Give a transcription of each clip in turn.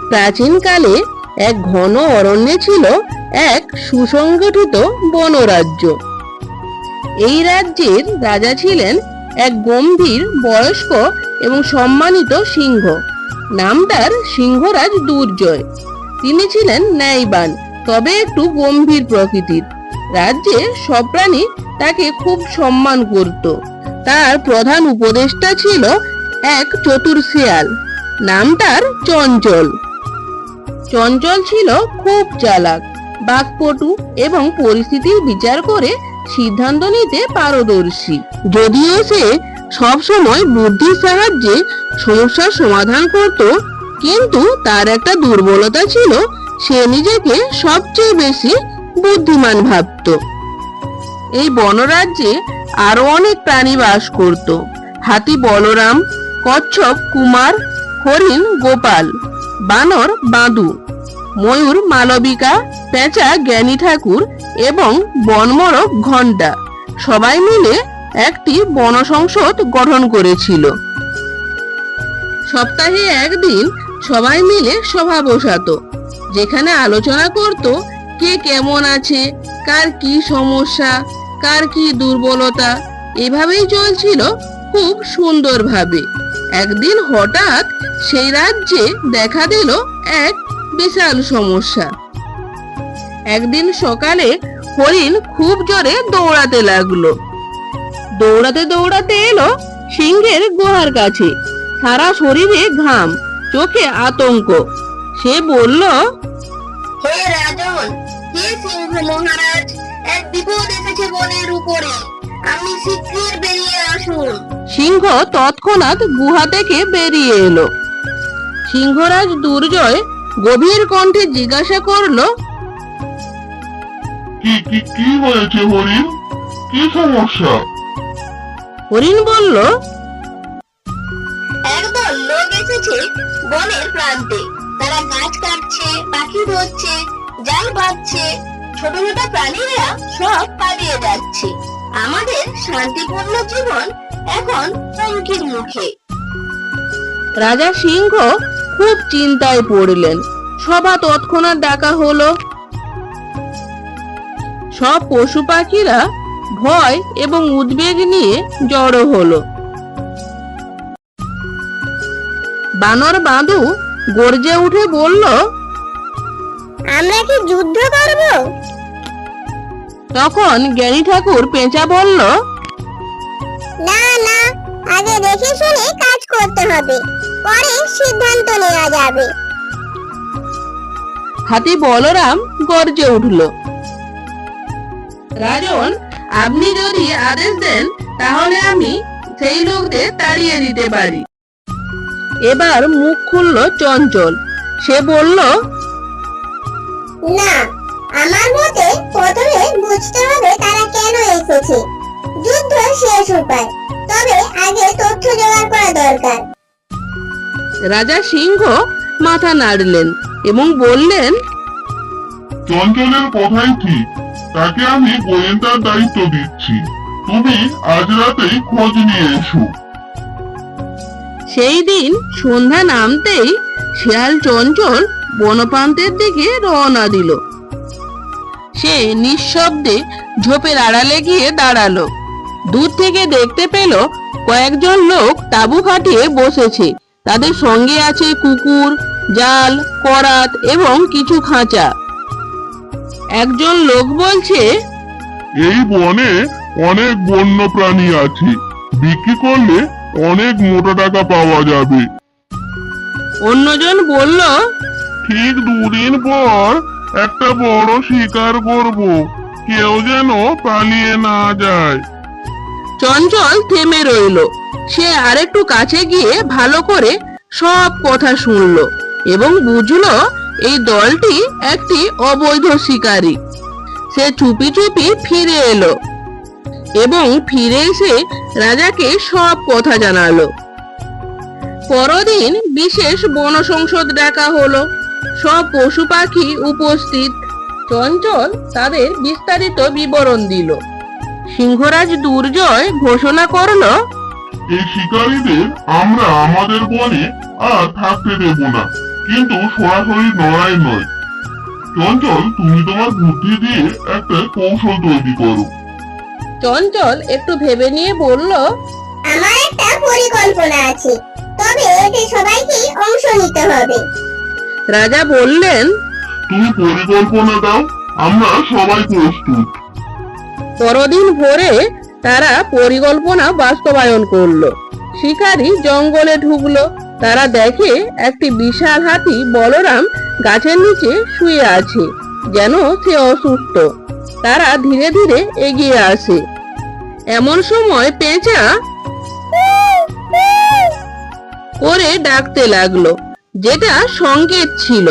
প্রাচীনকালে এক ঘন অরণ্যে ছিল এক সুসংগঠিত বনরাজ্য। এই রাজ্যের রাজা ছিলেন এক গম্ভীর, বয়স্ক এবং সম্মানিত সিংহ। নাম তার সিংহরাজ দুর্জয়। তিনি ছিলেন ন্যায়বান, তবে একটু গম্ভীর প্রকৃতির। রাজ্যে সব প্রাণী তাকে খুব সম্মান করত। তার প্রধান উপদেষ্টা ছিল এক চতুর শেয়াল। নাম তার চঞ্চল। চঞ্চল ছিল খুব চালাক, বাকপটু এবং পরিস্থিতির বিচার করে সিদ্ধান্ত নিতে পারদর্শী। যদিও সে সবসময় বুদ্ধির সাহায্যে সমস্যার সমাধান করত, কিন্তু তার একটা দুর্বলতা ছিল, সে নিজেকে সবচেয়ে বেশি বুদ্ধিমান ভাবত। এই বনরাজ্যে আরো অনেক প্রাণী বাস করত। হাতি বলরাম, কচ্ছপ কুমার, হরিণ গোপাল, বানর বাঁদু, ময়ূর মালবিকা, পেঁচা জ্ঞানী ঠাকুর এবং বনমোরগ ঘণ্টা সবাই মিলে একটি বন সংসদ গঠন করেছিল। সপ্তাহে একদিন সবাই মিলে সভা বসাতো, যেখানে আলোচনা করত কে কেমন আছে, কার কি সমস্যা, কার কি দুর্বলতা। এভাবেই চলছিল খুব সুন্দরভাবে। একদিন হঠাৎ সেই রাজ্যে দেখা দিল এক বিশাল সমস্যা। একদিন সকালে হরিণ খুব জোরে দৌড়াতে লাগলো। দৌড়াতে দৌড়াতে এলো সিংহের গুহার কাছে। সারা শরীরে ঘাম, চোখে আতঙ্ক। সে বলল, হে রাজন, হে সিংহ মহারাজ, এক বিপদ এসেছে বনের উপরে, আপনি শীঘ্র বেরিয়ে আসুন। সিংহ তৎক্ষণাৎ গুহা থেকে বেরিয়ে এলো। সিংহরাজ দুর্জয় গভীর কণ্ঠে জিজ্ঞাসা করলো, কি হয়েছে হরিণ? কি সমস্যা? হরিণ বলল, একদল লোক এসেছে বনের প্রান্তে। তারা গাছ কাটছে, পাখি ধরছে, জাল পাচ্ছে। ছোট ছোট প্রাণীরা সব পালিয়ে যাচ্ছে। আমাদের শান্তিপূর্ণ জীবন এখন হুমকির মুখে। রাজা সিংহ খুব চিন্তায় পড়লেন। সভা তৎক্ষণাৎ ডাকা হলো। সব পশু পাখিরা ভয় এবং উদ্বেগ নিয়ে জড়ো হলো। বানর বাঁদু গর্জে উঠে বলল, আমরা কি যুদ্ধ করব? তখন জ্ঞানী ঠাকুর পেঁচা বলল, না না, আগে দেখে শুনে কাজ করতে হবে, পরে সিদ্ধান্ত নেওয়া যাবে। হাতি বলরাম গর্জে উঠল, রাজন, আপনি যদি আদেশ দেন তাহলে আমি সেই লোকদের তাড়িয়ে দিতে পারি। এবার মুখ খুলল চঞ্চল। সে বলল, না, আমার মতে প্রথমে বুঝতে হবে তারা কেন এসেছে। যুদ্ধ শেষ উপায়, তবে আগে তথ্য জোগাড় করা দরকার। রাজা সিংহ মাথা নাড়লেন এবং বললেন, চঞ্চলের কথাই ঠিক, তাকে আমি গোয়েন্দার দায়িত্ব দিচ্ছি। তুমি আজ রাতেই খোঁজ নিয়ে এসো। সেই দিন সন্ধ্যা নামতেই শেয়াল চঞ্চল বনপ্রান্তের দিকে রওনা দিল। সে নিঃশব্দে ঝোপের আড়ালে গিয়ে দাঁড়ালো। দূর থেকে দেখতে পেল কয়েকজন লোক তাঁবু খাটিয়ে বসেছে। তাদের সঙ্গে আছে কুকুর, জাল, করাত এবং কিছু খাঁচা। একজন লোক বলছে, এই বনে অনেক বন্য প্রাণী আছে, বিক্রি করলে অনেক মোটা টাকা পাওয়া যাবে। অন্যজন বলল, ঠিক 2 দিন পর একটা বড় শিকার করব, কেউ যেন পালিয়ে না যায়। চঞ্চল থেমে রইল। সে আরেকটু কাছে গিয়ে ভালো করে সব কথা শুনল এবং বুঝলো এই দলটি একটি অবৈধ শিকারী। সে চুপি চুপি ফিরে এলো এবং ফিরে এসে রাজাকে সব কথা জানালো। পরদিন বিশেষ বন সংসদ ডাকা হলো। সব পশু পাখি উপস্থিত। চঞ্চল তাদের বিস্তারিত বিবরণ দিল। সিংহরাজ দুর্জয় ঘোষণা করলো, এই শিকারীদের আমরা আমাদের বনে আর থাকতে দেব না। কিন্তু সরাসরি লড়াই নয়। চঞ্চল, তুমি তোমার বুদ্ধি দিয়ে একটা কৌশল তৈরি করো। চঞ্চল একটু ভেবে নিয়ে বলল, আমার একটা পরিকল্পনা আছে, তবে এতে সবাইকে অংশ নিতে হবে। রাজা বললেন, তুমি পরিকল্পনা দাও, আমরা সবাই প্রস্তুত। পরদিন ভোরে তারা পরিকল্পনা বাস্তবায়ন করলো। শিকারী জঙ্গলে ঢুকলো। তারা দেখে একটি বিশাল হাতি বলরাম গাছের নিচে শুয়ে আছে, যেন সে অসুস্থ। তারা ধীরে ধীরে এগিয়ে আসে। এমন সময় পেঁচা করে ডাকতে লাগলো, যেটা সংকেত ছিল।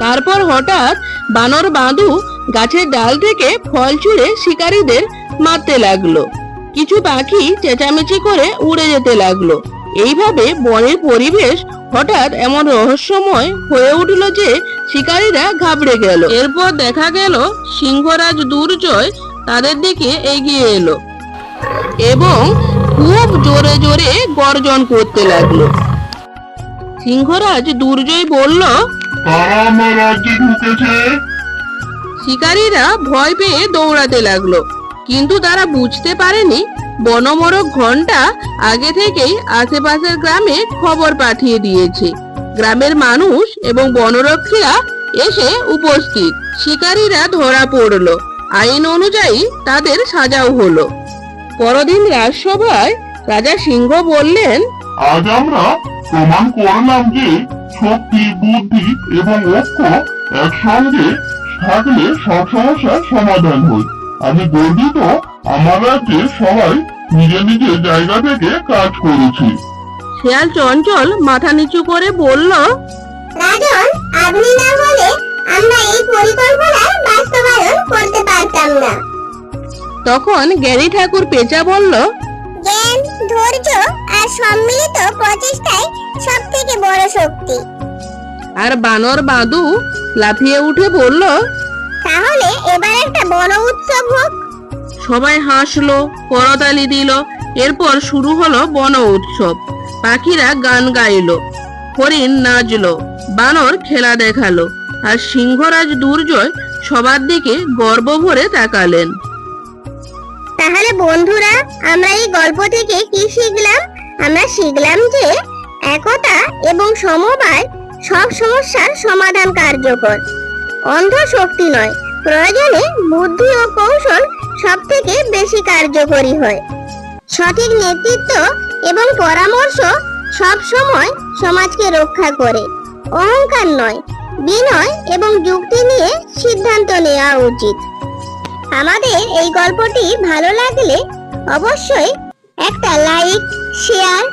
তারপর হঠাৎ বানর বাঁধু গাছের ডাল থেকে ফল ছুঁড়ে শিকারীদের মারতে লাগলো। কিছু পাখি চেঁচামেচি করে উড়ে যেতে লাগলো। এইভাবে বনের পরিবেশ হঠাৎ এমন রহস্যময় হয়ে উঠল যে শিকারীরা ঘাবড়ে গেল। এরপর দেখা গেল সিংহরাজ দুর্জয় তাদের দিকে এগিয়ে এলো এবং খুব জোরে জোরে গর্জন করতে লাগলো। সিংহরাজ দুর্জয় বলল, তারা আমার রাজ্যে ঢুকেছে। শিকারীরা ভয় পেয়ে দৌড়াতে লাগলো, কিন্তু তারা বুঝতে পারেনি বনমোরগ ঘন্টা আগে থেকেই আশেপাশের গ্রামে খবর পাঠিয়ে দিয়েছে। গ্রামের মানুষ এবং বনরক্ষীরা এসে উপস্থিত। শিকারীরা ধরা পড়লো। আইন অনুযায়ী তাদের সাজাও হলো। পরদিন রাজসভায় রাজা সিংহ বললেন, আজ আমরা প্রমাণ করলাম যে শক্তি, বুদ্ধি এবং ঐক্য একসঙ্গে থাকলে সব সমস্যার সমাধান হয়। আমি গর্বিত, আমার রাজ্যে সবাই নিজের নিজের জায়গা থেকে কাজ করেছে। শিয়াল চঞ্চল মাথা নিচু করে বলল, রাজন, আপনি না হলে আমরা এই পরিকল্পনা বাস্তবায়ন করতে পারতাম না। তখন জ্ঞানী ঠাকুর পেঁচা বলল, জ্ঞান, ধৈর্য আর সম্মিলিত প্রচেষ্টাই সবথেকে বড় শক্তি। আর বানর বাঁধু লাফিয়ে উঠে বলল, তাহলে এবার একটা বড় উৎসব হোক। সবাই হাসলো, করতালি দিল। এরপর শুরু হলো বন উৎসব। পাখিরা গান গাইলো, হরিণ নাচলো, বানর খেলা দেখালো, আর সিংহরাজ দুর্জয় সবার দিকে গর্ব ভরে তাকালেন। তাহলে বন্ধুরা, আমরা এই গল্প থেকে কি শিখলাম? আমরা শিখলাম যে একতা এবং সমবায় সব সমস্যার সমাধান কার্যকর। অন্ধ শক্তি নয়, প্রয়োজনে বুদ্ধি ও কৌশল সব থেকে বেশি কার্যকরী হয়। সঠিক নেতৃত্ব এবং পরামর্শ সব সময় সমাজকে রক্ষা করে। অহংকার নয়, বিনয় এবং যুক্তি নিয়ে সিদ্ধান্ত নেওয়া উচিত। আমাদের এই গল্পটি ভালো লাগলে অবশ্যই একটা লাইক, শেয়ার,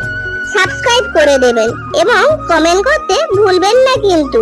সাবস্ক্রাইব করে দেবেন এবং কমেন্ট করতে ভুলবেন না কিন্তু।